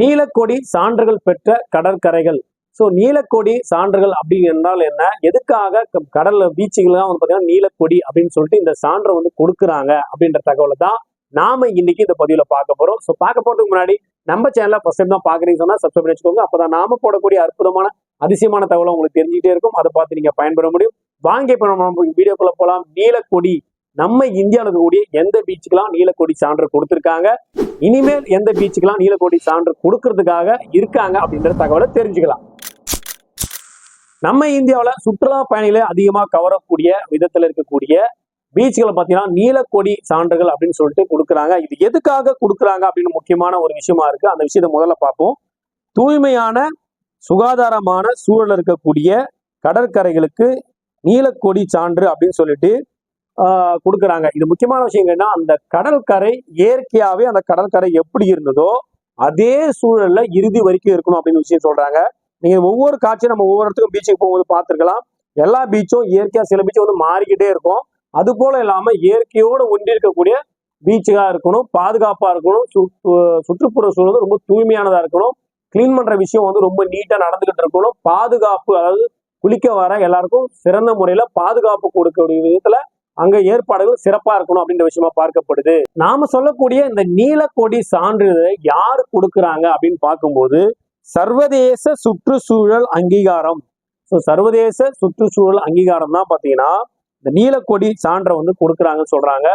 நீலக்கொடி சான்றுகள் பெற்ற கடற்கரைகள். நீலக்கொடி சான்றுகள் அப்படின்னு என்றால் என்ன, எதுக்காக கடல்ல பீச்சுகள்லாம் வந்து பாத்தீங்கன்னா நீலக்கொடி அப்படின்னு சொல்லிட்டு இந்த சான்றை வந்து கொடுக்குறாங்க அப்படின்ற தகவலை தான் நாம இன்னைக்கு இந்த பதிவுல பார்க்க போறோம். பார்க்க போறதுக்கு முன்னாடி நம்ம சேனலை ஃபர்ஸ்ட் டைம் தான் பாக்குறீங்கன்னு சொன்னா சப்ஸ்கிரைப் பண்ணி வச்சுக்கோங்க. அப்பதான் நாம போடக்கூடிய அற்புதமான அதிசயமான தகவலை உங்களுக்கு தெரிஞ்சுட்டே இருக்கும். அதை பார்த்து நீங்க பயன்பெற முடியும். வாங்க இப்ப நம்ம வீடியோக்குள்ள போலாம். நீலக்கொடி நம்ம இந்தியாவில் இருக்கக்கூடிய எந்த பீச்சுக்கெல்லாம் நீலக்கொடி சான்று கொடுத்திருக்காங்க, இனிமேல் எந்த பீச்சுக்கெல்லாம் நீலக்கொடி சான்று கொடுக்கறதுக்காக இருக்காங்க அப்படின்ற தகவலை தெரிஞ்சுக்கலாம். நம்ம இந்தியாவில் சுற்றுலா பயணிகளை அதிகமாக கவரக்கூடிய விதத்தில் இருக்கக்கூடிய பீச்சுகளை பார்த்தீங்கன்னா நீலக்கொடி சான்றுகள் அப்படின்னு சொல்லிட்டு கொடுக்குறாங்க. இது எதுக்காக கொடுக்குறாங்க அப்படின்னு முக்கியமான ஒரு விஷயமா இருக்கு. அந்த விஷயத்த முதல்ல பார்ப்போம். தூய்மையான சுகாதாரமான சூழல் இருக்கக்கூடிய கடற்கரைகளுக்கு நீலக்கொடி சான்று அப்படின்னு சொல்லிட்டு கொடுக்குறாங்க. இது முக்கியமான விஷயம் என்னன்னா, அந்த கடற்கரை இயற்கையாவே அந்த கடற்கரை எப்படி இருந்ததோ அதே சூழல்ல இறுதி வரைக்கும் இருக்கணும் அப்படின்னு விஷயம் சொல்றாங்க. நீங்க ஒவ்வொரு காட்சியும் நம்ம ஒவ்வொரு இடத்துக்கும் பீச்சுக்கு போகும்போது பார்த்துருக்கலாம். எல்லா பீச்சும் இயற்கையா, சில பீச்சும் வந்து மாறிக்கிட்டே இருக்கும். அது போல இல்லாம இயற்கையோடு ஒன்றி இருக்கக்கூடிய பீச்சுகா இருக்கணும், பாதுகாப்பா இருக்கணும், சுற்றுப்புற சூழல் ரொம்ப தூய்மையானதா இருக்கணும், கிளீன் பண்ற விஷயம் வந்து ரொம்ப நீட்டா நடந்துகிட்டு இருக்கணும், பாதுகாப்பு, அதாவது குளிக்க வர எல்லாருக்கும் சிறந்த முறையில பாதுகாப்பு கொடுக்கக்கூடிய விதத்துல அங்க ஏற்பாடுகள் சிறப்பா இருக்கணும் அப்படின்ற விஷயமா பார்க்கப்படுது. நாம சொல்லக்கூடிய இந்த நீலக்கொடி சான்றிதழை யாரு கொடுக்குறாங்க அப்படின்னு பார்க்கும்போது சர்வதேச சுற்றுச்சூழல் அங்கீகாரம். சர்வதேச சுற்றுச்சூழல் அங்கீகாரம் தான் பாத்தீங்கன்னா இந்த நீலக்கொடி சான்றை வந்து கொடுக்குறாங்கன்னு சொல்றாங்க.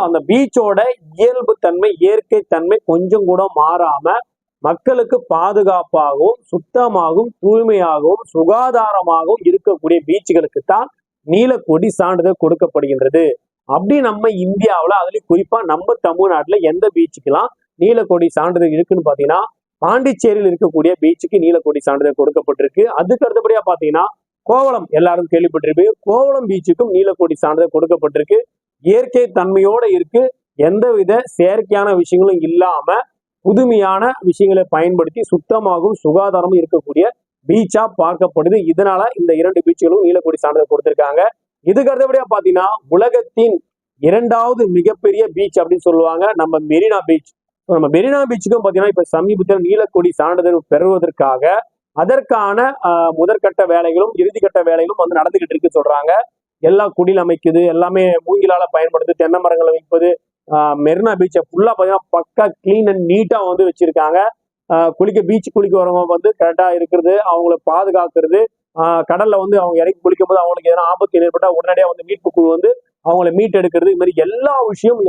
அந்த பீச்சோட இயல்பு தன்மை, இயற்கை தன்மை கொஞ்சம் கூட மாறாம மக்களுக்கு பாதுகாப்பாகவும் சுத்தமாகவும் தூய்மையாகவும் சுகாதாரமாகவும் இருக்கக்கூடிய பீச்சுகளுக்கு தான் நீலக்கொடி சான்றிதழ் கொடுக்கப்படுகின்றது. அப்படி நம்ம இந்தியாவில் அதுலயும் குறிப்பா நம்ம தமிழ்நாட்டுல எந்த பீச்சுக்கெல்லாம் நீலக்கொடி சான்றிதழ் இருக்குன்னு பாத்தீங்கன்னா பாண்டிச்சேரியில் இருக்கக்கூடிய பீச்சுக்கு நீலக்கொடி சான்றிதழ் கொடுக்கப்பட்டிருக்கு. அதுக்கு அடுத்தபடியா பாத்தீங்கன்னா கோவளம், எல்லாரும் கேள்விப்பட்டிருக்கு, கோவளம் பீச்சுக்கும் நீலக்கொடி சான்றிதழ் கொடுக்கப்பட்டிருக்கு. இயற்கை தன்மையோட இருக்கு, எந்தவித செயற்கையான விஷயங்களும் இல்லாம புதுமையான விஷயங்களை பயன்படுத்தி சுத்தமாகவும் சுகாதாரமும் இருக்கக்கூடிய பீச்சா பார்க்கப்படுது. இதனால இந்த இரண்டு பீச்சுகளும் நீலக்கொடி சான்றிதழ் கொடுத்திருக்காங்க. இதுக்கு அடுத்தபடியா பாத்தீங்கன்னா உலகத்தின் இரண்டாவது மிகப்பெரிய பீச் அப்படின்னு சொல்லுவாங்க நம்ம மெரினா பீச். நம்ம மெரினா பீச்சுக்கும் பாத்தீங்கன்னா இப்ப சமீபத்தில் நீலக்கொடி சான்றிதழ் பெறுவதற்காக அதற்கான முதற்கட்ட வேலைகளும் இறுதிக்கட்ட வேலைகளும் வந்து நடந்துகிட்டு இருக்கு சொல்றாங்க. எல்லா குடில் அமைக்குது, எல்லாமே மூங்கிலால பயன்படுது, தென்னை மரங்களை வைப்பது. மெரினா பீச்சை ஃபுல்லா பாத்தீங்கன்னா பக்கா கிளீன் அண்ட் நீட்டா வந்து வச்சிருக்காங்க. பீச் குளிக்க வரவங்க வந்து கரெக்டா இருக்கிறது, அவங்களை பாதுகாக்கிறது, கடல்ல வந்து அவங்க இறக்கி குளிக்கும் போது அவங்களுக்கு எதனா ஆபத்து ஏற்பட்டா உடனடியா வந்து மீட்பு குழு வந்து அவங்களை மீட் எடுக்கிறது. இது மாதிரி எல்லா விஷயம்,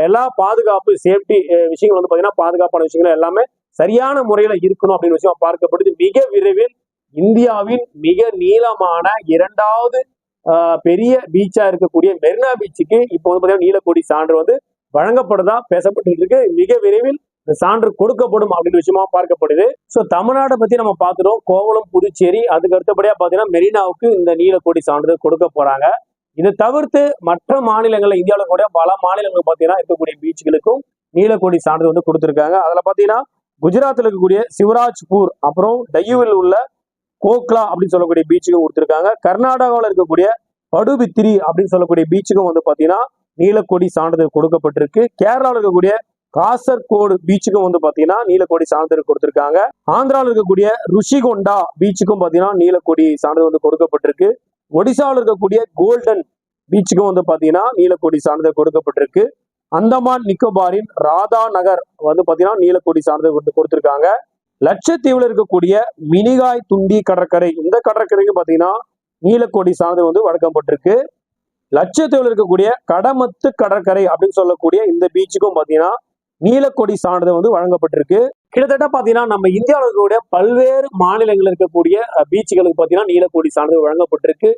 எல்லா பாதுகாப்பு சேஃப்டி விஷயங்கள் வந்து பாத்தீங்கன்னா பாதுகாப்பான விஷயங்கள் எல்லாமே சரியான முறையில இருக்கணும் அப்படின்னு விஷயம் பார்க்கப்படுது. மிக விரைவில் இந்தியாவின் மிக நீளமான இரண்டாவது பெரிய பீச்சா இருக்கக்கூடிய மெரினா பீச்சுக்கு இப்போ வந்து பாத்தீங்கன்னா நீலக்கொடி சான்று வந்து வழங்கப்படுதா பேசப்பட்டு இருக்கு. மிக விரைவில் இந்த சான்று கொடுக்கப்படும் அப்படின்னு விஷயமா பார்க்கப்படுது. தமிழ்நாட்டை பத்தி நம்ம பார்த்துட்டோம். கோவளம், புதுச்சேரி, அதுக்கு அடுத்தபடியா பாத்தீங்கன்னா மெரினாவுக்கு இந்த நீலக்கொடி சான்றிதழ் கொடுக்க போறாங்க. இதை தவிர்த்து மற்ற மாநிலங்கள்ல, இந்தியாவில கூட பல மாநிலங்கள் பாத்தீங்கன்னா இருக்கக்கூடிய பீச்சுகளுக்கும் நீலக்கொடி சான்றிதழ் வந்து கொடுத்திருக்காங்க. அதுல பாத்தீங்கன்னா குஜராத்ல இருக்கக்கூடிய சிவராஜ்பூர், அப்புறம் டையூவில் உள்ள கோக்லா அப்படின்னு சொல்லக்கூடிய பீச்சுக்கும் கொடுத்திருக்காங்க. கர்நாடகாவில் இருக்கக்கூடிய படுபித்திரி அப்படின்னு சொல்லக்கூடிய பீச்சுக்கும் வந்து பாத்தீங்கன்னா நீலக்கொடி சான்றிதழ் கொடுக்கப்பட்டிருக்கு. கேரளாவில் இருக்கக்கூடிய காசர்கோடு பீச்சுக்கும் வந்து பாத்தீங்கன்னா நீலக்கொடி சான்றிதழ் கொடுத்திருக்காங்க. ஆந்திராவில் இருக்கக்கூடிய ருஷிகொண்டா பீச்சுக்கும் பாத்தீங்கன்னா நீலக்கொடி சான்றிதழ் வந்து கொடுக்கப்பட்டிருக்கு. ஒடிசாவில் இருக்கக்கூடிய கோல்டன் பீச்சுக்கும் வந்து பாத்தீங்கன்னா நீலக்கொடி சான்றிதழ் கொடுக்கப்பட்டிருக்கு. அந்தமான் நிக்கோபாரின் ராதா நகர் வந்து பாத்தீங்கன்னா நீலக்கொடி சான்றிதழ் வந்து கொடுத்திருக்காங்க. லட்சத்தீவுல இருக்கக்கூடிய மினிகாய் துண்டி கடற்கரை, இந்த கடற்கரைக்கு பாத்தீங்கன்னா நீலக்கொடி சான்றிதழ் வந்து வழங்கப்பட்டிருக்கு. லட்சத்தீவுல இருக்கக்கூடிய கடமத்து கடற்கரை அப்படின்னு சொல்லக்கூடிய இந்த பீச்சுக்கும் பாத்தீங்கன்னா நீலக்கொடி சான்றிதழ் வந்து வழங்கப்பட்டிருக்கு. கிட்டத்தட்ட பாத்தீங்கன்னா நம்ம இந்தியாவில் இருக்கக்கூடிய பல்வேறு மாநிலங்கள் இருக்கக்கூடிய பீச்சுகளுக்கு பாத்தீங்கன்னா நீலக்கொடி சான்றிதழ் வழங்கப்பட்டிருக்கு.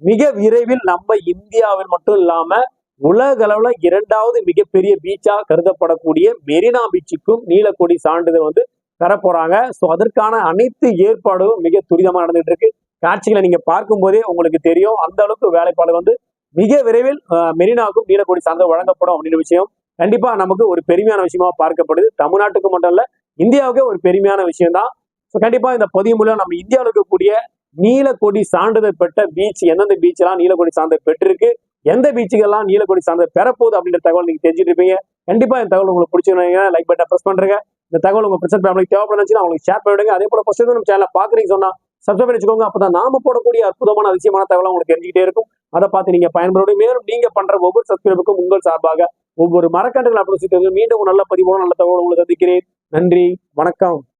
மிக விரைவில் நம்ம இந்தியாவில் மட்டும் இல்லாம உலக அளவுல இரண்டாவது மிகப்பெரிய பீச்சா கருதப்படக்கூடிய மெரினா பீச்சுக்கும் நீலக்கொடி சான்றிதழ் வந்து பெற போறாங்க. அதற்கான அனைத்து ஏற்பாடும் மிக துரிதமா நடந்துட்டு இருக்கு. காட்சிகளை நீங்க பார்க்கும் போதே உங்களுக்கு தெரியும் அந்த அளவுக்கு வேலைப்பாடு வந்து மிக விரைவில் மெரினாவுக்கும் நீலக்கொடி சான்றிதழ் வழங்கப்படும் அப்படின்ற விஷயம் கண்டிப்பா நமக்கு ஒரு பெருமையான விஷயமா பார்க்கப்படுது. தமிழ்நாட்டுக்கு மட்டும் இல்ல, இந்தியாவுக்கே ஒரு பெருமையான விஷயம் தான். கண்டிப்பா இந்த பதிவு மூலம் நம்ம இந்தியாவில் இருக்கக்கூடிய நீலக்கொடி சான்றிதழ் பெற்ற பீச், எந்தெந்த பீச் எல்லாம் நீலக்கொடி சான்றிதழ் பெற்றிருக்கு, எந்த பீச்சுக்கெல்லாம் நீலக்கொடி சான்றிதழ் பெறப்போகுது அப்படின்ற தகவல் நீங்க தெரிஞ்சுட்டு இருப்பீங்க. கண்டிப்பா இந்த தகவல் உங்களுக்கு பிடிச்சிருந்தீங்கன்னா லைக் பட்டனை பிரஸ் பண்றீங்க. இந்த தகவல் உங்க பிரச்சனை ஃபேமிலிக்கு தேவைப்படுச்சுன்னா அவங்களுக்கு ஷேர் பண்ணிவிடுங்க. அதே போல ஃபர்ஸ்ட் நம்ம சேனலை பாக்குறீங்க சொன்னா சப்ஸ்கிரைப் பண்ணி வச்சுக்கோங்க. அப்பதான் நாம போடக்கூடிய அற்புதமான அதிசயமான தகவல் உங்களுக்கு தெரிஞ்சுக்கிட்டே இருக்கும். அதை பார்த்து நீங்க பயன்படுத்தி மேலும் நீங்க பண்ற ஒவ்வொரு சப்ஸ்கிரைபுக்கும் உங்கள் சார்பாக ஒவ்வொரு மரக்கன்றுகள் அப்படி மீண்டும் நல்ல பதிவோட நல்ல தகவல் உங்களுக்கு சந்திக்கிறேன். நன்றி, வணக்கம்.